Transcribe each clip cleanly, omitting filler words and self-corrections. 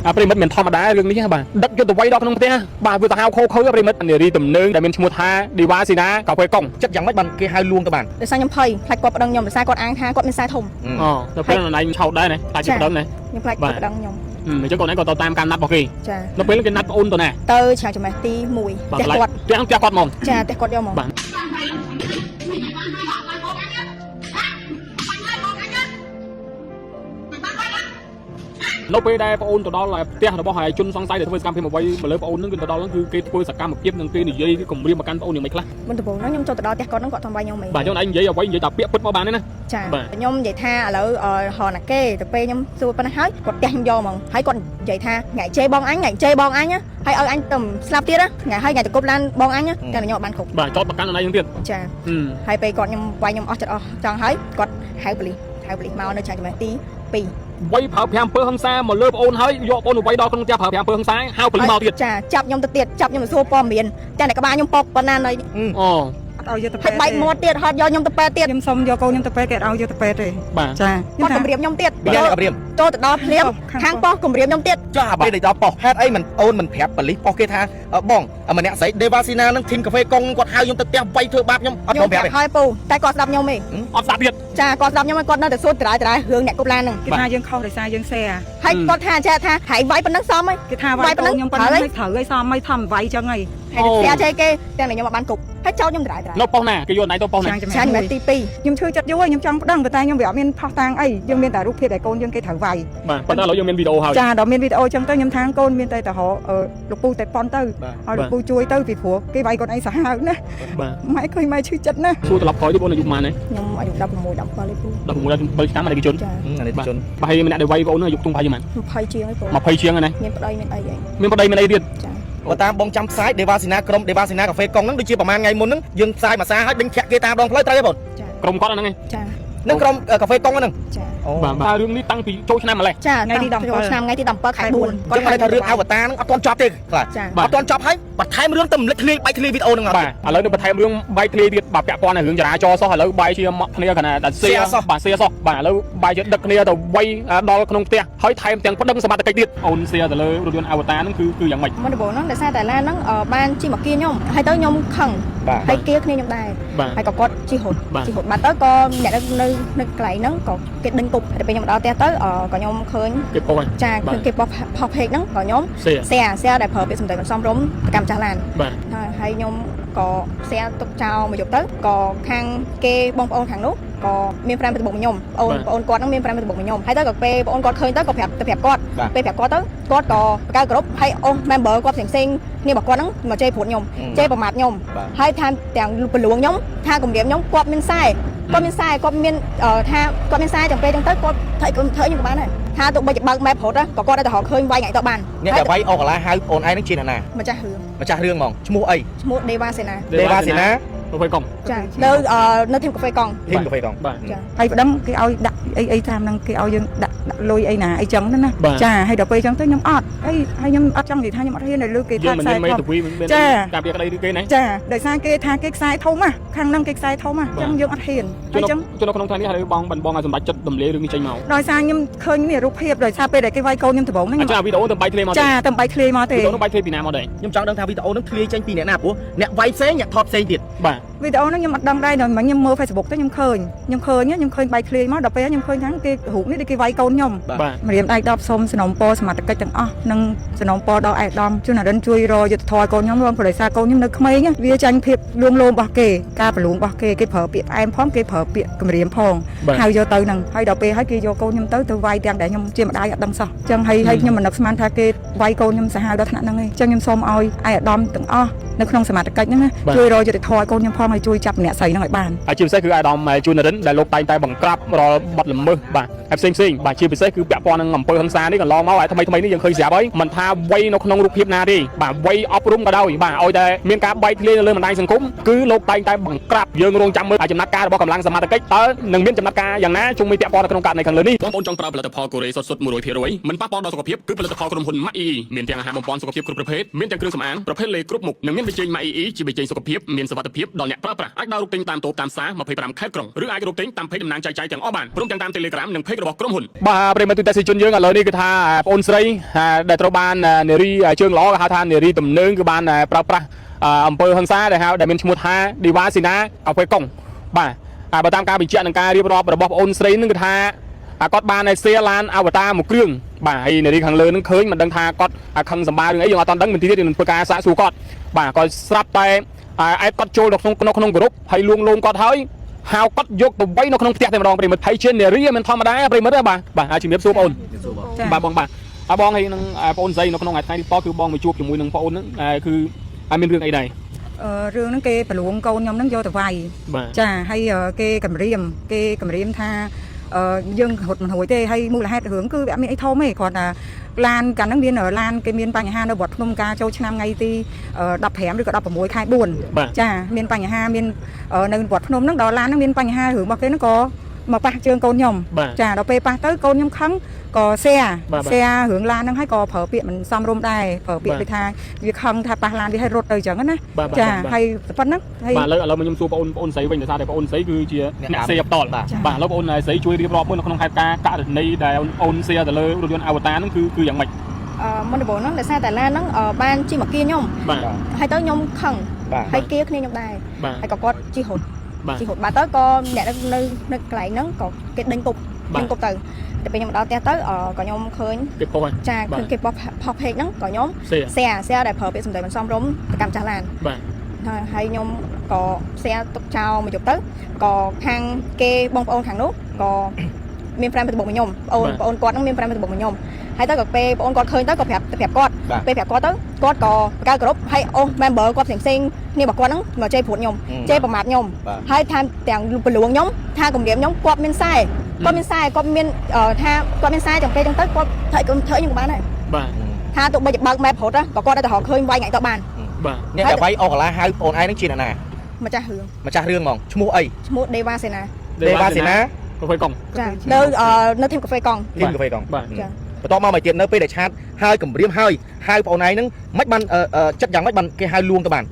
ប្រិមិត្តមានធម្មតារឿងនេះបាទដឹកយកទៅវាយដល់ក្នុងផ្ទះបាទវាទៅហៅខូប្រិមិត្តនារីទំនើងដែលមានឈ្មោះថាឌីវ៉ាស៊ីណាកាហ្វេកុងចិត្តយ៉ាងម៉េចបានគេហៅលួងទៅបានដោយសារខ្ញុំភ័យខ្លាចគាត់ប្តឹងខ្ញុំដោយសារគាត់អាងថាគាត់មានខ្សែធំទៅពេលណៃឆោតដែរណាខ្លាចប្តឹងណាខ្ញុំខ្លាចគាត់ប្តឹងខ្ញុំអញ្ចឹងគាត់ឯងក៏ទៅតាមការណាត់របស់គេចានៅពេលគេណាត់ប្អូនទៅណាទៅឆាវចំេះទី1ផ្ទះគាត់ផ្ទះគាត់ហ្មងចាផ្ទះគាត់យកហ្មងបាទនៅពេលដែលប្អូនទៅដល់ផ្ទះរបស់ហើយជនសង្ស័យដែលធ្វើសកម្មភាពអ្វីមកលើប្អូននឹងគឺទៅដល់ហ្នឹងគឺគេធ្វើសកម្មភាពនឹងគេនិយាយគំរាមមកកាន់ប្អូនយ៉ាងម៉េចខ្លះមុនដំបូងហ្នឹងខ្ញុំចូលទៅដល់ផ្ទះគាត់ហ្នឹងគាត់ធ្វើវាយខ្ញុំហ្មងបាទខ្ញុំឯងនិយាយអ្វីនិយាយតែពាក្យពិតមកបានទេណាចាខ្ញុំនិយាយថាឥឡូវហៅណាគេទៅពេលខ្ញុំសួរប៉ុណ្ណេះហើយគាត់ផ្ទះខ្ញុំយកហ្មងហើយគាត់និយាយថាថ្ងៃជេបងអញថ្ងៃជេបងអញហើយឲ្យអញទៅស្លាប់ទៀតណាថ្ងៃហើយថ្ងៃទៅគប់ឡានបងអញតែខ្ញុំបានគ្រប់បាទចោតប្រកាន់ណៃហ្នឹងទៀតចាហើយពេលគាត់ខ្ញុំវាយខ្ញុំអស់ចិត្តអស់ចង់ហើយគាត់ហៅប៉ូលីសមកនៅឆាវចំេះទី2វាយប្រើ5អំពើហិង្សាមកលើប្អូនហើយយកប្អូនទៅវាយដល់ក្នុងផ្ទះប្រើ5អំពើហិង្សាហៅប៉ូលីសមកទៀតចាចាប់ខ្ញុំទៅទៀតចាប់ខ្ញុំទៅសួរព័ត៌មានតែក្បាលខ្ញុំពកប៉ុណ្ណានៅអូអត់ឲ្យយកទៅពេទ្យបែកមាត់ទៀតហត់យកខ្ញុំទៅពេទ្យទៀតខ្ញុំសុំយកកូនខ្ញុំទៅពេទ្យគេអត់ឲ្យយកទៅពេទ្យទេចាគាត់គម្រាមខ្ញុំទៀតយ៉ាងគម្រាមចូលទៅដល់ភ្លាមខាងប៉ោះគម្រាមខ្ញុំទៀតចាពេលដល់ប៉ោះហេតុអីមិនអូនមិនប្រាប់ប៉ូលីសប៉ោះគេថាបងម្នាក់ស្រីដេវ៉ាស៊ីណានឹងធីមកាហ្វេកុងគាត់ហៅខ្ញុំទៅផ្ទះវាយធ្វើបាបខ្ញុំអត់ព្រមប្រាប់ទេហើយពូតែគាត់ស្ដាប់ខ្ញុំទេអត់ស្ដាប់ទៀតចាគាត់ស្ដាប់ខ្ញុំហើយគាត់នៅតែសួរដដែលរឿងអ្នកគប់ឡានហ្នឹងគេថាយើងខុសដោយសារយើងសេហើយគាត់ថាចាថាហែងវាយប៉ុណ្ណឹងសមហីគេថាវាយខ្ញុំប៉ុណ្ណឹងត្រូវឲ្យសមហីធម្មវាយចឹងហីហើយផ្ទះចេះគេទាំងខ្ញុំអត់បានគប់ហើយចោលខ្ញុំដដែលនៅប៉ុស្ណាគេយកណៃទៅប៉ុស្ណាចាញ់ទី2ខ្ញុំឈឺចិត្តយូរខ្ញុំចង់ប្តឹងតែខ្ញុំវាអត់មានផុសតាងអីយើងមានតែរូបភាពដែលកូនយើងគេត្រូវវាយបាទប៉ុន្តែឥឡូវយើងមានវីដេអូហើយចាដល់មានវីដេអូចឹងទៅខ្ញុំថាកូនមានតែទៅរកលោកពូតែប៉ុនទៅឲ្យលោកពូជួយទៅពីព្រោះគេវាយគាត់អីសាហាវណាបាទម៉ែឃើញម៉ែឈឺចិត្តណាសួរត្រឡប់ក្រោយទៀតបងអាយុប៉ុន្មានទេខ្ញុំអាយុ16 17ទេពូ16 17ឆ្នាំអានិកជនអានិកជនបាទហើយម្នាក់ដែលវាយបងអាយុខ្ទង់ប្រហែលប៉ុន្មាន20ជាងហើយពូ20ជាងហ្នឹងមានប្តីមានអីហីមានប្តីមានអីទៀតចាបើតាមបងចាំផ្សាយដេវ៉ាស៊ីណាក្រុមដេវ៉ាស៊ីណាកាហ្វេកុងហ្នឹងដូចជាប្រហែលថ្ងៃមុនហ្នឹងយើងផ្សាយមួយសារឲ្យដេញធាក់គេតាមដងផ្លូវត្រូវទេបងក្រុមគាត់ហ្នឹងឯងចានឹងក្រុមកាហ្វេកុងហ្នឹងចាអូបាទរឿងនេះតាំងពីចូលឆ្នាំម្លេះចាថ្ងៃទី17ឆ្នាំថ្ងៃទី17ខែ4គាត់ថារឿងអវតារហ្នឹងអត់ទាន់ចប់ទេបាទអត់ទាន់ចប់ហើយបន្ថែមរឿងទៅរំលឹកគ្នាបែកគ្នាវីដេអូហ្នឹងបាទឥឡូវនឹងបន្ថែមរឿងបែកគ្នាទៀតបាទពាក់ព័ន្ធនឹងរឿងចរាចរណ៍សោះឥឡូវបែកជាមកគ្នាកណាដាសៀបាទសៀសោះបាទឥឡូវបែកជាដឹកគ្នាទៅវាយដល់ក្នុងផ្ទះហើយថែមទាំងប្តឹងសមត្ថកិច្ចទៀតអូនសៀទៅលើរថយន្តអវតារហ្នឹងគឺយ៉ាងម៉េចមុនដំបូងហ្នឹងដោយសារតែឡានហ្នឹងបានជិះមកគៀខ្ញុំហើយទៅខ្ញុំខឹងហើយគៀគ្នាខ្ញុំដែរហើយក៏គាត់ជិះរត់បាត់ទៅក៏អ្នកនៅកន្លែងហ្នឹងក៏គេដេញគប់តែពេលខ្ញុំដល់ផ្ទះទៅក៏ខ្ញុំឃើញគេប៉ុស្ចាឃើញគេប៉ុស្ផុសពេកហ្នឹងក៏ខ្ញុំแชร์ដែលប្រើពាក្យសម្ដីមិនសមរម្យប្រកម្មចាស់ឡានបាទហើយខ្ញុំក៏แชร์ទុកចោលមកយកទៅក៏ខាងគេបងប្អូនខាងនោះក៏មាន5ទៅបុកខ្ញុំបងប្អូនគាត់ហ្នឹងមាន5ទៅបុកខ្ញុំហើយទៅក៏ពេលបងប្អូនគាត់ឃើញទៅក៏ប្រាប់គាត់ពេលប្រាប់គាត់ទៅគាត់ក៏បកកើតគ្រប់ហើយអូ member គាត់ផ្សេងគ្នារបស់គាត់ហ្នឹងមកជេរព្រួតខ្ញុំជេរប្រមាថខ្ញុំហើយថាទាំងពលួងខ្ញុំថាគម្រាមខ្ញុំគាត់មានខ្សែគាត់មានថាគាត់មានខ្សែទាំងពេលចឹងទៅគាត់ធ្វើខ្ញុំក៏បានដែរថាទៅបីបើក map រត់ក៏គាត់តែរកឃើញវាយថ្ងៃទៅបានអ្នកដែលវាយអស់កន្លះហៅអូនឯងនឹងជាអ្នកណាម្ចាស់រឿងហ្មងឈ្មោះអីឈ្មោះដេវ៉ាស៊ីណាដេវ៉ាស៊ីណាកាហ្វេកុងចានៅធីមកាហ្វេកុងបាទហើយប្តឹងគេឲ្យដាក់អីតាមហ្នឹងគេឲ្យយើងដាក់លុយអីណាអីចឹងណាចាហើយដល់ពេលចឹងទៅខ្ញុំអត់ហើយខ្ញុំអត់ចង់និយាយថាខ្ញុំអត់ហ៊ានឲ្យលើគេថាខ្សែធំចាការពារក្តីឬគេណាចាដោយសារគេថាគេខ្សែធំណាខាងហ្នឹងគេខ្សែធំណាចឹងយើងអត់ហ៊ានហើយចឹងនៅក្នុងថ្ងៃនេះហើយបងឲ្យសម្ដេចចិត្តរំលាយរឿងនេះចេញមកដោយសារខ្ញុំឃើញមានរូបភាពដោយសារពេលដែលគេវាយកូនខ្ញុំដំបូងហ្នឹងចាវីដេអូទៅបាយធ្លាយមកចាទៅបាយធ្លាយមកទេវីដេអូទៅបាយធ្លាយពីណាមកដែរខ្ញុំចង់ដឹងថាវីដេអូហ្នឹងធ្លាយចេញពីអ្នកណាព្រោះអ្នកវាយផ្សេងអ្នកថតផ្សេងទៀតបាទវីដេអូហ្នឹងខ្ញុំអត់ដឹងដែរដល់ខ្ញុំមើល Facebook ទៅខ្ញុំឃើញបាយធ្លាយមកដល់ពេលខ្ញុំឃើញថាគេរូបនេះគេវាយកូនខ្ញុំម្រាមដៃ10សូមសំណូមពរសមាជិកទាំងអស់និងសំណូមពរដល់ឯកឧត្តមជួនអរិនជួយរយុទ្ធធរកូនខ្ញុំរួមប្រទេសកូនខ្ញុំនៅក្មេងវាចាញ់ភាពលួងលោមរបស់គេការប្រលួងរបស់គេប្រើពាក្យផ្អែមផងគេប្រើពាក្យគម្រាមផងហៅយកទៅហ្នឹងហើយដល់ពេលហើយគេយកកូនខ្ញុំទៅវាយទាំងដែលខ្ញុំជាម្ដាយអត់ដឹងសោះអញ្ចឹងហើយខ្ញុំមិននឹកស្មានថាគេវាយកូនខ្ញុំសាហាវដល់ថ្នាក់ហ្នឹងឯងអញ្ចឹងខ្ញុំសូមឲ្យឯកឧត្តមទាំងអស់នៅក្នុងសមាជិកហ្នឹងណាជួយរយុទ្ធធរកូនខ្ញុំផងហើយជួយចាប់អ្នកស្រីហ្នឹងឲ្យបានហើយជាពិសេសគឺអាដាមជួននរិនដែលលោកតែងតែបង្ក្រាបរាល់បទល្មើសបាទហើយផ្សេងបាទជាពិសេសគឺពាក់ព័ន្ធនឹងអំពើហិង្សានេះកន្លងមកហើយថ្មីនេះយើងឃើញស្រាប់ហើយមិនថាវ័យនៅក្នុងរូបភាពណាទេបាទវ័យអប់រំក៏ដោយបាទឲ្យតែមានការបែកធ្លាយនៅលើបណ្ដាញសង្គមគឺលោកតែងតែបង្ក្រាបយើងរងចាំមើលចំណាត់ការរបស់កម្លាំងសមត្ថកិច្ចតើនឹងមានចំណាត់ការយ៉ាងណាជុំវិញពាក់ព័ន្ធនៅក្នុងករណីខាងលើនេះបងប្អូនចង់ប្រើផលិតផលកូរ៉េសុទ្ធ 100% មិនប៉ះពាល់ដល់សុខភាពគឺផលិតផលក្រុមហ៊ុន MAE មានទាំងអាហារបំពន់សុខភាពគ្រប់ប្រភេទមានទាំងគ្រឿងសម្អាងប្រភេទលេគ្រប់មុខនិងមានប៊ីចេង MAE ជាប៊ីចេងសុខភាពមានសុវត្ថិភាពដល់អ្នក ប្រើប្រាស់អាចដើររកទិញតាមតូបតាមផ្សារ25ខេត្តក្រុងឬអាចរកទិញតាមเพจតំណាងចែកចាយទាំងអស់បានព្រមទាំងតាម Telegram និងเพจរបស់ក្រុមហ៊ុនបាទប្រិមត្តទូទាំងជនយើងឥឡូវនេះគឺថាបងអូនស្រីដែលត្រូវបាននារីជើងល្អគេហៅថានារីទំនើងគឺបានប្រើប្រាស់អំពើហិង្សាដែលហៅដែលមានឈ្មោះថាឌីវ៉ាស៊ីណាកាហ្វេកុងបាទបើតាមការបញ្ជាក់នឹងការរៀបរាប់របស់បងអូនស្រីនឹងគឺថាគាត់បានshareឡានអវតារមួយគ្រឿងបាទហើយនារីខាងលើនឹងឃើញមិនដឹងថាគាត់ខឹងសម្បារឿងអីយើងអត់ដឹងមិនទៀតនឹងធ្វើការសាកសួរគាត់បាទគាត់ស្រាប់តែអែតគាត់ចូលទៅក្នុងក្រុមហើយលួងលោមគាត់ហើយហៅគាត់យកទៅវៃនៅក្នុងផ្ទះតែម្ដងប្រិមិត្តហើយជានារីមិនធម្មតាប្រិមិត្តទេបាទជំរាបសួរបងអូនបាទបងបងហើយនឹងបងអូនស្រីនៅក្នុងថ្ងៃនេះតគឺបងមកជួបជាមួយនឹងបងអូនហ្នឹងគឺមានរឿងអីដែររឿងហ្នឹងគេប្រឡងកូនខ្ញុំហ្នឹងយកទៅវាយចាហើយគេគម្រាមថាយើងរត់មិនរួចទេហើយមូលហេតុរឿងគឺវាអត់មានអីធំទេគាត់ថាឡានកាលហ្នឹងមានឡានគេមានបញ្ហានៅវត្តភ្នំការចូលឆ្នាំថ្ងៃទី15ឬក៏16ខែ4ចាមានបញ្ហាមាននៅវត្តភ្នំហ្នឹងដល់ឡានហ្នឹងមានបញ្ហារឿងរបស់គេហ្នឹងក៏មកប៉ះជើងកូនខ្ញុំចាដល់ពេលប៉ះទៅកូនខ្ញុំខឹងក៏แซ่រឿងឡានហ្នឹងហើយក៏ប្រើពាក្យមិនសមរម្យដែរប្រើពាក្យដូចថាវាខឹងថាប៉ះឡានវាឲ្យរត់ទៅអញ្ចឹងណាចាហើយប៉ុណ្ណឹងហើយបាទឥឡូវខ្ញុំសួរបងអូនស្រីវិញដោយសារតែបងអូនស្រីគឺជាអ្នកសេផ្ទាល់បាទឥឡូវបងអូនស្រីជួយរៀបរាប់មួយនៅក្នុងហេតុការណ៍ករណីដែលអូនសេទៅលើរថយន្តអវតារហ្នឹងគឺយ៉ាងម៉េចមុនដំបូងហ្នឹងដោយសារតែឡានហ្នឹងបានជិះមកគៀខ្ញុំហើយទៅខ្ញុំខឹងហើយគៀគ្នាខ្ញុំដែរហើយក៏គាត់ជិះរត់បាទទៅក៏អ្នកនៅកន្លែងហ្នឹងក៏គេដេញគប់ទៅតែពេលខ្ញុំដល់ផ្ទះទៅក៏ខ្ញុំឃើញគេផុសចាឃើញគេផុសเพจហ្នឹងក៏ខ្ញុំแซ่ដែលប្រើពាក្យសម្ដីមិនសមរម្យទៅកម្មចាស់ឡានបាទហើយខ្ញុំក៏แซ่ទុកចោលមកយប់ទៅក៏ខាងគេបងប្អូនខាងនោះក៏មាន5ទៅបុកខ្ញុំបងប្អូនគាត់ហ្នឹងមាន5ទៅបុកខ្ញុំហើយទៅក៏ពេលបងប្អូនគាត់ឃើញទៅក៏ប្រាប់គាត់ពេលប្រាប់គាត់ទៅគាត់ក៏បកគ្រប់ហើយអូ member គាត់ផ្សេងគ្នារបស់គាត់ហ្នឹងមកជេរព្រួតខ្ញុំជេរប្រមាថខ្ញុំហើយថាទាំងពលួងខ្ញុំថាគម្រាមខ្ញុំគាត់មានខ្សែគាត់មានថាគាត់មានខ្សែទាំងពេលចឹងទៅគាត់ធ្វើខ្ញុំបានដែរបាទថាទោះបីបើក map រត់ក៏គាត់តែរកឃើញវាយថ្ងៃទៅបានបាទអ្នកដែលវាយអស់កន្លះហៅបងឯងនឹងជាអ្នកណាម្ចាស់រឿងហ្មងឈ្មោះអីឈ្មោះ Deva Sena កាហ្វេកុងចានៅធីមកាហ្វេកុងបាទចាបន្ទាប់មកមកទៀតនៅពេលដែលឆាតហើយគម្រាមហើយហៅបងឯងនឹងមិនបានចិត្តយ៉ាងម៉េចបានគេហៅលួងទៅបាន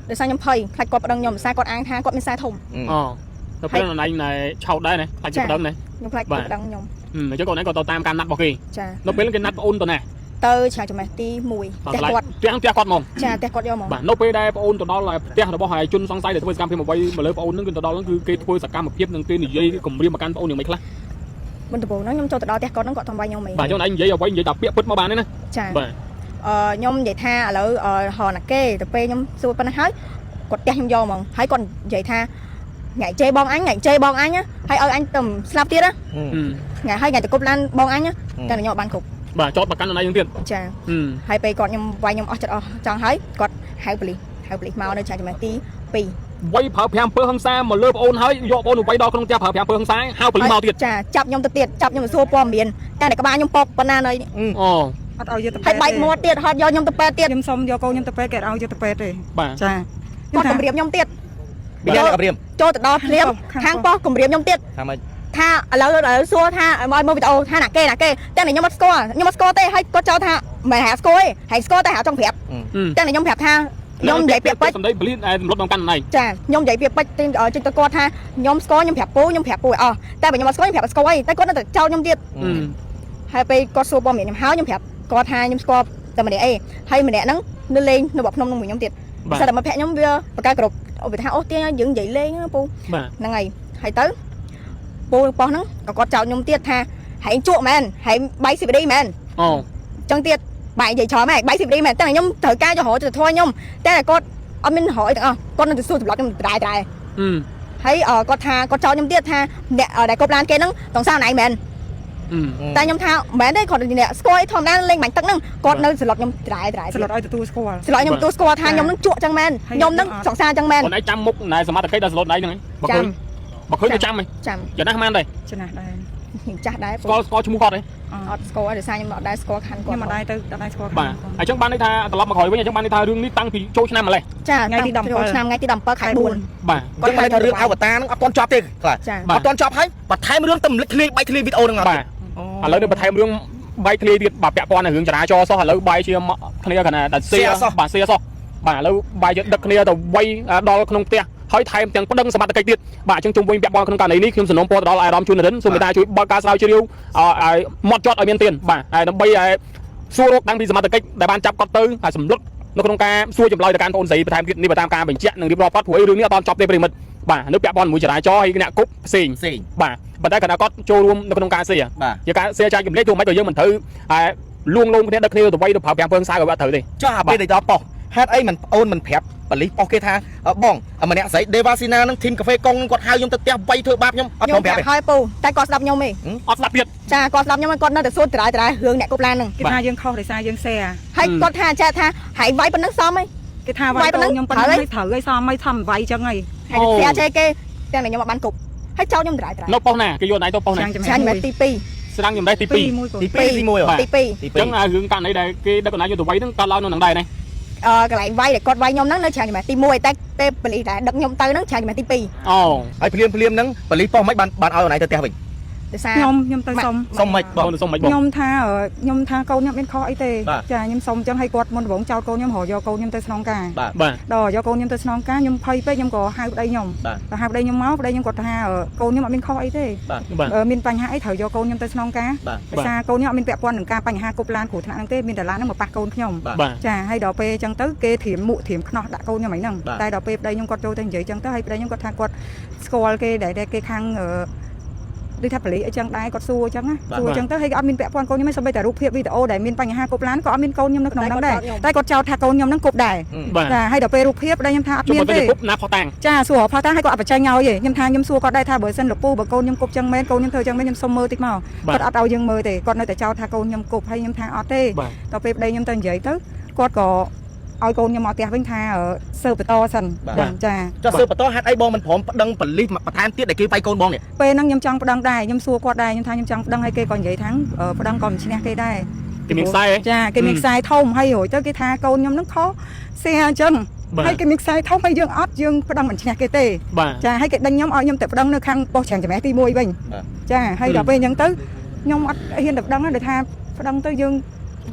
ដោយសារខ្ញុំភ័យខ្លាចគាត់ប្តឹងខ្ញុំសារគាត់អាងថាគាត់មានសារធំទៅពេលណៃឆោតដែរណាខ្លាចប្តឹងណាខ្ញុំខ្លាចគាត់ប្តឹងខ្ញុំអញ្ចឹងកូនឯងក៏ទៅតាមការណាត់របស់គេចានៅពេលគេណាត់បងអូនទៅណាទៅឆ្ងាយចំណេះទី1ផ្ទះគាត់ផ្ទះគាត់ហ្មងចាផ្ទះគាត់យកហ្មងបាទនៅពេលដែលបងអូនទៅដល់ផ្ទះរបស់ហើយជនសង្ស័យដែលធ្វើសកម្មភាពអ្វីមកលើបងអូនហ្នឹងគឺទៅដល់ហ្នឹងគឺគេធ្វើសកម្មភាពនឹងគេនិយាយគម្រាមមកកាន់បងអូនយ៉ាងម៉េចខ្លះមុនដំបូងហ្នឹងខ្ញុំចូលទៅដល់ផ្ទះគាត់ហ្នឹងគាត់ធ្វើវាយខ្ញុំហ្មងបាទខ្ញុំឯងនិយាយអ្វីនិយាយតែពាក្យពិតមកបានទេណាចាបាទខ្ញុំនិយាយថាឥឡូវហៅណាគេទៅពេលខ្ញុំសួរប៉ុណ្ណេះហើយគាត់ផ្ទះខ្ញុំយកហ្មងហើយគាត់និយាយថាថ្ងៃជេរបងអញហើយឲ្យអញទៅស្លាប់ទៀតណាថ្ងៃទៅគប់ឡានបងអញតែខ្ញុំបានគ្រប់បាទចោតប្រកាន់ណៃយើងទៀតចាហើយពេលគាត់ខ្ញុំវាយខ្ញុំអស់ចិត្តអស់ចង់ហើយគាត់ហៅប៉ូលីសមកនៅឆ្ងាយចំណេះទី2វាយប្រើ5ពើហឹង្សាមកលើបងអូនហើយយកបងអូនវាយដល់ក្នុងផ្ទះប្រើ5ពើហឹង្សាហៅប៉ូលីសមកទៀតចាចាប់ខ្ញុំទៅទៀតចាប់ខ្ញុំទៅសួរព័ត៌មានតែក្បាលខ្ញុំពកប៉ុណ្ណានៅអូអត់ឲ្យយកទៅហើយបែកមាត់ទៀតហត់យកខ្ញុំទៅពេទ្យទៀតខ្ញុំសុំយកកូនខ្ញុំទៅពេទ្យគេឲ្យយកទៅពេទ្យទេបាទចាគាត់គម្រាមខ្ញុំទៀតពីយ៉ាងគម្រាមចូលទៅដល់ភ្លាមខាងប៉ោះគម្រាមខ្ញុំទៀតថាម៉េចថាឥឡូវសួរថាឲ្យមើលវីដេអូថាណាគេតែខ្ញុំអត់ស្គាល់ទេហើយគាត់ចោលថាមិនហៅស្គាល់ទេហើយស្គាល់តែហៅចង់ប្រាប់តែខ្ញុំប្រាប់ថាខ្ញុំនិយាយពាក្យពេចន៍សម្ដីបលិសសម្លុតដល់កាន់ណៃចាខ្ញុំនិយាយពាក្យពេចន៍ចេញទៅគាត់ថាខ្ញុំស្គាល់ខ្ញុំប្រាប់ពូឲ្យអស់តែបើខ្ញុំអត់ស្គាល់ខ្ញុំប្រាប់ស្គាល់អីតែគាត់នៅតែចោលខ្ញុំទៀតហើយពេលគាត់សួរព័ត៌មានខ្ញុំហើយខ្ញុំប្រាប់គាត់ថាខ្ញុំស្គាល់តែម្នាក់អីហើយម្នាក់ហ្នឹងនៅលេងនៅបាត់ភ្នំនឹងមួយខ្ញុំទៀតតែតែមកភ័ក្រខ្ញុំវាបកកើតគ្រប់វាថាអូទាយើងនិយាយលេងពូហ្នឹងហើយទៅពូប៉ោះហ្នឹងក៏គាត់ចោលខ្ញុំទៀតថាហែងជក់មែនហែងបាយ CBD មែនអូចឹងទៀតបាយនិយាយច្រើនហើយបាយ CBD មែនតែខ្ញុំត្រូវការយករត់ទៅធွာខ្ញុំតែគាត់អត់មានរយទាំងអស់គាត់នៅទៅសួរសម្លុតខ្ញុំត្រែហើយគាត់ថាគាត់ចោលខ្ញុំទៀតថាអ្នកដែលកុបឡានគេហ្នឹងតងសាណឯងមែនតែខ្ញុំថាមិនមែនទេគាត់អ្នកស្គាល់ធម្មតាលេងបាញ់ទឹកហ្នឹងគាត់នៅស្លុតខ្ញុំត្រែស្លុតឲ្យទទួលស្គាល់ស្លុតខ្ញុំទទួលស្គាល់ថាខ្ញុំហ្នឹងជក់ចឹងមែនខ្ញុំហ្នឹងសង្សារចឹងមែនខ្លួនឯងចាំមុខណែសមត្ថកិច្ចដល់ស្លុតឯងហ្នឹងបើឃើញទៅចាំហ៎ចំណាស់មែនទេចំណាស់ដែរចាស់ដែរស្គាល់ឈ្មោះគាត់ទេអត់ស្គាល់ដោយសារខ្ញុំអត់ដែរស្គាល់ខាងគាត់ខ្ញុំអត់ដែរទៅអត់ដែរស្គាល់បាទអញ្ចឹងបានន័យថាត្រឡប់មកក្រោយវិញអញ្ចឹងបានន័យថារឿងនេះតាំងពីចូលឆ្នាំម្លេះចាថ្ងៃទី17ឆ្នាំថ្ងៃទី17ខែ4បាទគាត់ហៅថារឿងអវតារហ្នឹងអត់ទាន់ចប់ទេខ្លះអត់ទាន់ចប់ហើយបន្ថែមរឿងទៅឃ្លីបែកឃ្លីវីដេអូហ្នឹងអត់បាទឥឡូវនេះបន្ថែមរឿងបែកឃ្លីទៀតបាទពាក់ព័ន្ធនឹងរឿងចរាចរណ៍សោះឥឡូវបែកជាគ្នាកណ្ដាលសៀសោះបាទសៀសោះបាទឥឡូវបែកយកដឹកគ្នាទៅវៃដល់ក្នុងផ្ទះ ហើយថែមទាំងប្តឹងសមត្ថកិច្ចទៀតបាទអញ្ចឹងជុំវិញពាក់ព័ន្ធក្នុងករណីនេះខ្ញុំសំណូមពរទៅដល់អាយដាមជួននរិនសូមមេត្តាជួយបើកការស្រាវជ្រាវឲ្យម៉ត់ចត់ឲ្យមានទៀនបាទហើយដើម្បីឲ្យសួររកតាំងពីសមត្ថកិច្ចដែលបានចាប់គាត់ទៅហើយសម្លុតនៅក្នុងការសួរចម្លើយទៅកាន់បងស្រីបន្ថែមទៀតនេះបើតាមការបញ្ជាក់និងរៀបរាប់គាត់ព្រោះរឿងនេះអត់ចប់ទេប្រិមិត្តបាទនៅពាក់ព័ន្ធមួយចរាចរណ៍ហើយអ្នកគប់ផ្សេងបាទប៉ុន្តែគាត់គាត់ចូលរួមនៅក្នុងការសៀជាការសៀចែកចម្លែកទោះមិនក៏យើងមិនត្រូវលួងលោមគ្នាដឹកគ្នាទៅវៃទៅប្រើប្រាស់ពើងសាយឲ្យអត់ត្រូវទេ ចុះអាពេលដែលដល់ប៉ោះហេតុអីមិនប្អូនមិនប្រាប់ប៉លីសប៉ោះគេថាបងម្នាក់ស្រីដេវ៉ាស៊ីណានឹងធីមកាហ្វេកុងគាត់ហៅខ្ញុំទៅផ្ទះវាយធ្វើបាបខ្ញុំអត់ព្រមប្រាប់ទេ ហើយពូតែគាត់ស្ដាប់ខ្ញុំទេ អត់ស្ដាប់ទៀត ចាគាត់ស្ដាប់ខ្ញុំគាត់នៅតែសួរតារារឿងអ្នកគប់ឡានហ្នឹង គេថាយើងខុសដោយសារយើងแชร์ ហើយគាត់ថាចាថាហើយវាយប៉ុណ្ណឹងសមហី គេថាវាយកូនខ្ញុំប៉ុណ្ណឹងឲ្យត្រូវឲ្យសមឲ្យធម្មវាយចឹងហី ហើយស្អាចេះគេទាំងខ្ញុំអត់បានគប់ហើយចោលខ្ញុំតារា នៅប៉ុស្តិ៍ណាគេយកណៃទៅប៉ុស្តិ៍ណា ចាញ់មែនទី2 ស្រាំងចម្លែកទី2 ទី2 ទី2 អញ្ចឹងរឿងករណីដែលគេដឹកកណ្ដាលយកទៅវៃហ្នឹងកើតឡើងនៅនឹងដែរណា កន្លែងវាយដែលគាត់វាយខ្ញុំហ្នឹងនៅច្រាំងមែនទី1តែពេលប៉លីសដែលដឹកខ្ញុំទៅហ្នឹងច្រាំងមែនទី2 អូ ហើយភ្លាមហ្នឹងប៉លីសប៉ោះមិនបានឲ្យអនឡាញទៅផ្ទះវិញ ដោយសារ ខ្ញុំទៅសុំ សុំមិនបង សុំមិនបង ខ្ញុំថាកូនខ្ញុំមានខុសអីទេចាខ្ញុំសុំចឹងឲ្យគាត់មុនដំបូងចោលកូនខ្ញុំរកយកកូនខ្ញុំទៅស្នងការ បាទ ដល់យកកូនខ្ញុំទៅស្នងការខ្ញុំភ័យពេកខ្ញុំក៏ហៅប្តីខ្ញុំទៅហៅប្តីខ្ញុំមកប្តីខ្ញុំគាត់ថាកូនខ្ញុំអត់មានខុសអីទេមានបញ្ហាអីត្រូវយកកូនខ្ញុំទៅស្នងការដោយសារកូនខ្ញុំអត់មានពាក់ព័ន្ធនឹងការបញ្ហាគប់ឡានគ្រោះថ្នាក់ហ្នឹងទេមានតែឡានហ្នឹងមកប៉ះកូនខ្ញុំចាហើយដល់ពេលចឹងទៅគេធៀមមុខធៀមខ្នោះដាក់កូនខ្ញុំហ្នឹងតែដល់ពេលប្តីខ្ញុំគាត់ចូលទៅនិយាយចឹងទៅហើយប្តីខ្ញុំគាត់ថាគាត់ស្គាល់គេដែលគេខាងដូចថាប៉លីសអីចឹងដែរគាត់សួរចឹងណាសួរចឹងទៅហើយអត់មានពាក់ព័ន្ធកូនខ្ញុំទេសូម្បីតែរូបភាពវីដេអូដែលមានបញ្ហាគប់ឡានក៏អត់មានកូនខ្ញុំនៅក្នុងហ្នឹងដែរតែគាត់ចោទថាកូនខ្ញុំហ្នឹងគប់ដែរចាហើយដល់ពេលរូបភាពប្តីខ្ញុំថាអត់មានទេ គប់ណាផុសតាំង ចាសួរផុសតាំងហើយគាត់អត់បញ្ចេញឲ្យទេខ្ញុំថាខ្ញុំសួរគាត់ដែរថាបើសិនលពូបើកូនខ្ញុំគប់ចឹងមែនកូនខ្ញុំធ្វើចឹងមែនខ្ញុំសុំមើលតិចមកគាត់អត់ឲ្យយើងមើលទេគាត់នៅតែចោទថាកូនខ្ញុំគប់ហើយខ្ញុំថាអត់ទេដល់ពេលប្តីខ្ញុំទៅនិយាយទៅគាត់ក៏ឲ្យកូនខ្ញុំមកផ្ទះវិញថាសើបន្តសិនចាចុះសើបន្តហេតុអីបងមិនព្រមប្តឹងប៉លីសបន្ថែមទៀតដែលគេវាយកូនបងនេះ ពេលហ្នឹងខ្ញុំចង់ប្តឹងដែរខ្ញុំសួរគាត់ដែរខ្ញុំថាខ្ញុំចង់ប្តឹងឲ្យគេក៏និយាយថាប្តឹងក៏មិនឈ្នះគេដែរ គេមានខ្សែ ចាគេមានខ្សែធំហើយរួចទៅគេថាកូនខ្ញុំហ្នឹងខុសសៀអញ្ចឹងហើយគេមានខ្សែធំហើយយើងអត់យើងប្តឹងមិនឈ្នះគេទេចាហើយគេដេញខ្ញុំឲ្យខ្ញុំទៅប្តឹងនៅខាងប៉ុស្តិ៍ច្រាំងចម្រេះទី1វិញចាហើយដល់ពេលអញ្ចឹងទៅខ្ញុំអត់ហ៊ានទៅប្តឹងដោយថាប្តឹងទៅយ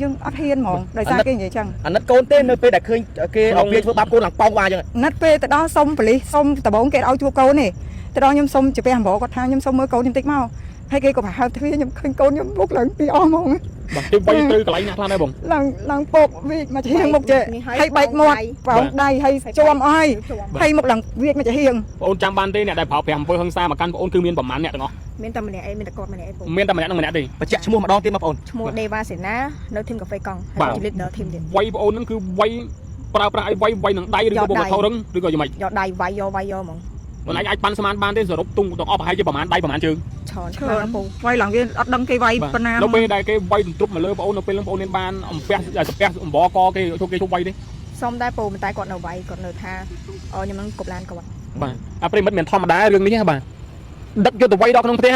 ើងអត់ហ៊ានហ្មងដោយសារគេនិយាយចឹង អាណិតកូនទេនៅពេលដែលឃើញគេអត់វាធ្វើបាបកូនឡើងប៉ោងវ៉ាអញ្ចឹង ណាត់ពេលទៅដល់សុំប៉លីសសុំដំបងគេឲ្យជួបកូននេះទៅដល់ខ្ញុំសុំជាពេលអំបរគាត់ថាខ្ញុំសុំមើលកូនខ្ញុំតិចមកហើយគេក៏ប្រហែលទ្វាខ្ញុំឃើញកូនខ្ញុំមុខឡើងពីអស់ហ្មង បាទគេវាយទៅកន្លែងណាខ្លះដែរបង ឡើងពកវាមកជាហៀងមុខចេះហើយបែកមាត់ប្រោងដៃហើយជាប់អស់ហើយមុខឡើងវាមកជាហៀង បងអូនចាំបានទេអ្នកដែលប្រើប្រាស់អំពើហិង្សាមកកាន់បងអូនគឺមានប្រមាណអ្នកទាំងអស់ មានតែម្នាក់ឯងមានតែគាត់ម្នាក់ឯងពូ មានតែម្នាក់នឹងម្នាក់ទេ បញ្ជាក់ឈ្មោះម្ដងទៀតមកបងអូន ឈ្មោះដេវ៉ាសេណានៅធីមកាហ្វេកង់ហើយជា leader ធីមទៀត វាយបងអូនហ្នឹងគឺវាយប្រើប្រាស់ឲ្យវាយនឹងដៃឬក៏បងថោរឹងឬក៏យ៉ាងម៉េច យកដៃវាយយកហ្មង បងអាចប៉ាន់ស្មានបានទេសរុបទុំទាំងអស់ប្រហែលជាប្រមាណដៃប្រមាណជើង ច្រើនពូ វាយឡើងវាអត់ដឹងគេវាយប៉ុណ្ណា នៅពេលដែលគេវាយទន្ទ្រុបមកលើបងអូននៅពេលហ្នឹងបងអូនមានបានអំពះស្ពះអំបកគេជប់វាយទេ សុំដែរពូតែគាត់នៅវាយគាត់នៅថាខ្ញុំនឹងគប់ឡានគាត់ បាទអាប្រិមិត្តមិនធម្មតារឿងនេះបាទដឹកយកទៅវាយដល់ក្នុងផ្ទះ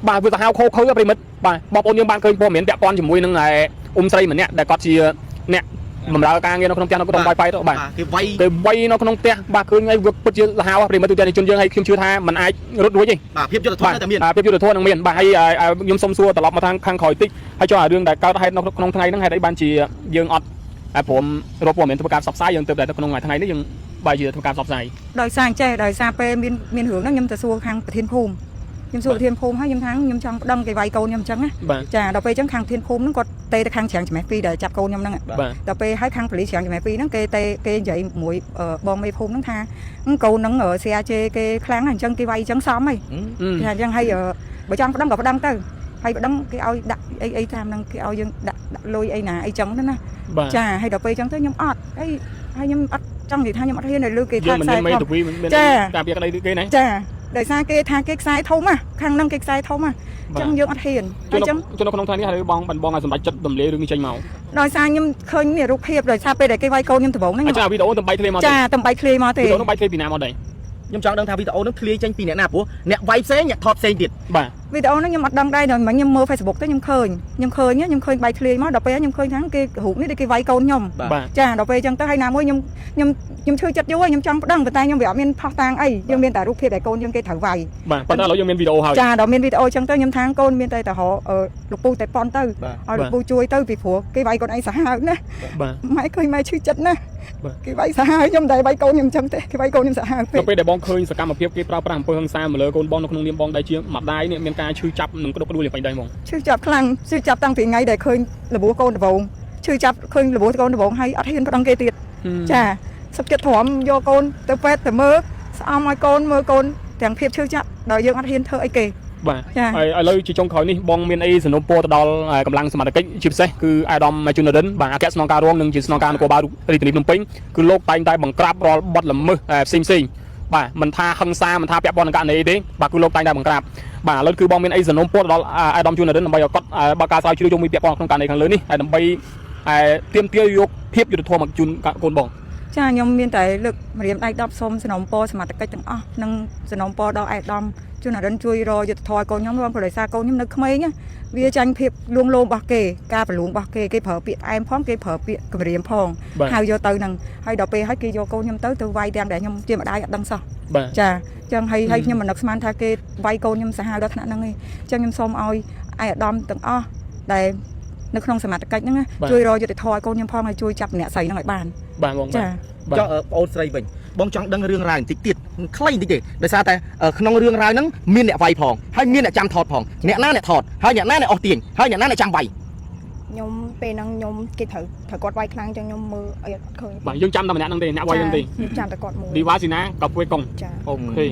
បាទវាទៅហៅខូខើប្រិមិត្តបាទបងប្អូនយើងបានឃើញព័ត៌មានពាក់ព័ន្ធជាមួយនឹងអ៊ុំស្រីម្នាក់ដែលគាត់ជាអ្នកបម្រើការងារនៅក្នុងផ្ទះនៅក្នុងបាយទៅបាទគេវាយនៅក្នុងផ្ទះបាទឃើញហើយវាពិតជាសាហាវប្រិមិត្តទូទាំងជនយើងហើយខ្ញុំជឿថាมันអាចរត់រួចទេ បាទភាពយុត្តិធម៌តែមាន ភាពយុត្តិធម៌នឹងមានបាទហើយខ្ញុំសុំសួរត្រឡប់មកខាងក្រោយតិចហើយចុះអារឿងដែលកើតហេតុនៅក្នុងថ្ងៃហ្នឹងហេតុអីបានជាយើងអត់ព្រមរកព័ត៌មានធ្វើការផ្សព្វផ្សាយយើងទៅតែក្នុងថ្ងៃនេះយើងបែរជាធ្វើការផ្សព្វផ្សាយ ដោយសារចេះដោយសារពេលមានរឿងហ្នឹងខ្ញុំទៅសួរខាងប្រធានភូមិខ្ញុំសួរប្រធានភូមិហើយខ្ញុំថាខ្ញុំចង់ប្តឹងគេវាយកូនខ្ញុំអញ្ចឹងណាចាដល់ពេលអញ្ចឹងខាងប្រធានភូមិហ្នឹងគាត់ទៅខាងច្រាំងចម្រេះ2ដែលចាប់កូនខ្ញុំហ្នឹងដល់ពេលហើយខាងប៉ូលីសច្រាំងចម្រេះ2ហ្នឹងគេនិយាយមួយបងមេភូមិហ្នឹងថាកូនហ្នឹងស្រាជេគេខ្លាំងអញ្ចឹងគេវាយអញ្ចឹងសមហីគេថាអញ្ចឹងហើយបើចង់ប្តឹងក៏ប្តឹងទៅហើយប្តឹងគេឲ្យដាក់អីតាមហ្នឹងគេឲ្យយើងដាក់លុយអីណាអីចឹងទៅណាចាហើយដល់ពេលអញ្ចឹងទៅខ្ញុំអត់ហើយខ្ញុំអត់ចង់និយាយថាខ្ញុំអត់ហ៊ានឲ្យលើគេថាខ្សែធំចា ការពារក្តីគេណា ចាដោយសារគេថាគេខ្សែធំណាខាងហ្នឹងគេខ្សែធំណាអញ្ចឹងយើងអត់ហ៊ានអញ្ចឹងក្នុងថ្ងៃនេះហើយបងឲ្យសម្ដេចចិត្តរំលាយរឿងនេះចេញមក ដោយសារខ្ញុំឃើញមានរូបភាពដោយសារពេលដែលគេវាយកូនខ្ញុំដំបូងហ្នឹង ចាវីដេអូតំបៃធ្លាយមក ចាតំបៃធ្លាយមកទេ វីដេអូតំបៃធ្លាយពីណាមកដែរ ខ្ញុំចង់ដឹងថាវីដេអូហ្នឹងធ្លាយចេញពីអ្នកណាព្រោះអ្នកវាយផ្សេងអ្នកថតផ្សេងទៀត បាទ វីដេអូហ្នឹងខ្ញុំអត់ដឹងដែរដល់មិញខ្ញុំមើល Facebook ទៅខ្ញុំឃើញខ្ញុំឃើញបាយធ្លាយមកដល់ពេលខ្ញុំឃើញថាគេរូបនេះដូចគេវាយកូនខ្ញុំចាដល់ពេលអញ្ចឹងទៅហើយណាមួយខ្ញុំឈឺចិត្តយូរខ្ញុំចង់ប្តឹងប៉ុន្តែខ្ញុំវាអត់មានផុសតាងអីយើងមានតែរូបភាពដែលកូនយើងគេត្រូវវាយបាទប៉ុន្តែឥឡូវយើងមានវីដេអូហើយចាដល់មានវីដេអូអញ្ចឹងទៅខ្ញុំថាកូនមានតែទៅលោកពូតែប៉ុនទៅឲ្យលោកពូជួយទៅពីព្រោះគេវាយកូនឯងសាហាវណាម៉ែឃើញម៉ែឈឺចិត្តណាគេវាយសាហាវខ្ញុំតែវាយកូនខ្ញុំអញ្ចឹងទេគេវាយកូនខ្ញុំសាហាវពេកដល់ពេលដែលបងឃើញសកម្មភាពគេប្រើប្រាស់អំពើហិង្សាមកលើកូនបងនៅក្នុងនាមបងដែលជាម្ដាយនេះមានការឈឺចាប់និងក្តុកក្តួលយ៉ាងបែបដែរហ្មងឈឺចាប់ខ្លាំងឈឺចាប់តាំងពីថ្ងៃដែលឃើញរបួសកូនដំបងឈឺចាប់ឃើញរបួសកូនដំបងហើយអត់ហ៊ានប្តឹងគេទៀតចាសុខចិត្តទ្រាំយកកូនទៅពេទ្យទៅមើលស្អំឲ្យកូនមើលកូនទាំងភាពឈឺចាប់ដល់យើងអត់ហ៊ានធ្វើអីគេបាទហើយឥឡូវជាចុងក្រោយនេះបងមានអីសំណូមពរទៅដល់កម្លាំងសមត្ថកិច្ចជាពិសេសគឺអាដាមជួននរិនបាទអគ្គស្នងការរងនិងជាស្នងការនគរបាលរាជធានីភ្នំពេញគឺលោកតែងតែបង្ក្រាបរាល់បទល្មើសផ្សេងបាទមិនថាហិង្សាមិនថាពាក់ព័ន្ធនឹងករណីទេបាទគឺលោកតែងតែបង្ក្រាបបាទឥឡូវគឺបងមានអីសំណូមពរដល់អាដាមជួននរិនដើម្បីឲ្យគាត់បើកការស្រាវជ្រាវជុំវិញពាក់ព័ន្ធក្នុងករណីខាងលើនេះហើយដើម្បីទាមទារយកភាពយុត្តិធម៌មកជូនកូនបងចាខ្ញុំមានតែលើកម្រាមដៃ10សូមសំណូមពរសមត្ថកិច្ចទាំងអស់និងសំណូមពរដល់អាដាមជួននរិនជួយរកយុត្តិធម៌កូនខ្ញុំព្រោះដោយសារកូនខ្ញុំនៅក្មេងវាចាញ់ភាពលួងលោមរបស់គេការប្រលួងរបស់គេប្រើពាក្យអែមផងគេប្រើពាក្យគម្រាមផងហៅយកទៅនឹងហើយដល់ពេលហើយគេយកកូនខ្ញុំទៅវាយទាំងដែលខ្ញុំជាម្ដាយអត់ដឹងសោះចាចឹងហើយខ្ញុំមិននឹកស្មានថាគេវាយកូនខ្ញុំសាហាវដល់ថ្នាក់ហ្នឹងទេចឹងខ្ញុំសូមឲ្យអាដាមទាំងអស់ដែលនៅក្នុងសមត្ថកិច្ចហ្នឹងជួយរកយុត្តិធម៌ឲ្យកូនខ្ញុំផងហើយជួយចាប់អ្នកស្រីហ្នឹងឲ្យបានបាទបងចាចុះបងអូនស្រីវិញបងចង់ដឹងរឿងរ៉ាវបន្តិចទៀតខ្លីបន្តិចទេដោយសារតែក្នុងរឿងរ៉ាវហ្នឹងមានអ្នកវាយផងហើយមានអ្នកចាំថតផងអ្នកណាអ្នកថតហើយអ្នកណាអ្នកអស់ទាញហើយអ្នកណាអ្នកចាំវាយខ្ញុំពេលហ្នឹងខ្ញុំគេត្រូវគាត់វាយខ្លាំងចឹងខ្ញុំមើលអីអត់ឃើញបាទយើងចាំតែម្នាក់ហ្នឹងទេអ្នកវាយហ្នឹងទេខ្ញុំចាំតែគាត់មួយឌីវ៉ាស៊ីណាក៏ពួយកុងអូខេ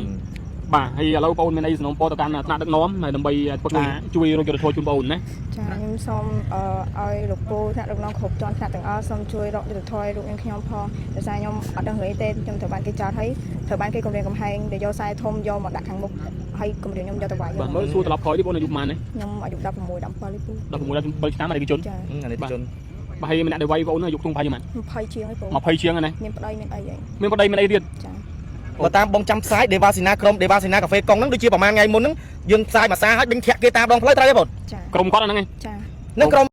បាទហើយឥឡូវបងអូនមានអីសំណូមពរទៅកាន់ថ្នាក់ដឹកនាំហើយដើម្បីធ្វើការជួយរកយុត្តិធម៌ជូនបងអូនណាចាខ្ញុំសូមឲ្យលោកពូថ្នាក់ដឹកនាំគ្រប់ជាន់ថ្នាក់ទាំងអស់សូមជួយរកយុត្តិធម៌រូបខ្ញុំផងដោយសារខ្ញុំអត់ដឹងរឿងទេខ្ញុំត្រូវបានគេចោទហើយត្រូវបានគេគំរាមកំហែងដែលយកខ្សែធំយកមកដាក់ខាងមុខហើយគំរាមខ្ញុំយកទៅវាយបាទមើលសួរត្រឡប់ក្រោយនេះបងអាយុប៉ុន្មានទេខ្ញុំអាយុ16 17នេះពូ16 17ឆ្នាំអតីតជនចាអតីតជនបាទហើយម្នាក់ដែលវាយបងអូនអាយុក្នុងប្រហែលប៉ុន្មាន20ជាងហើយពូ20ជាងហ្នឹងមានប្តីមានអីហីមានប្តីមានអីទៀតចាបើតាមបងចាំផ្សាយដេវ៉ាស៊ីណាក្រុមដេវ៉ាស៊ីណាកាហ្វេកុងហ្នឹងដូចជាប្រហែលថ្ងៃមុនហ្នឹងយើងផ្សាយមួយសារហើយដេញធាក់គេតាមដងផ្លូវត្រូវទេបងចាក្រុមគាត់ហ្នឹងឯងចានឹងក្រុម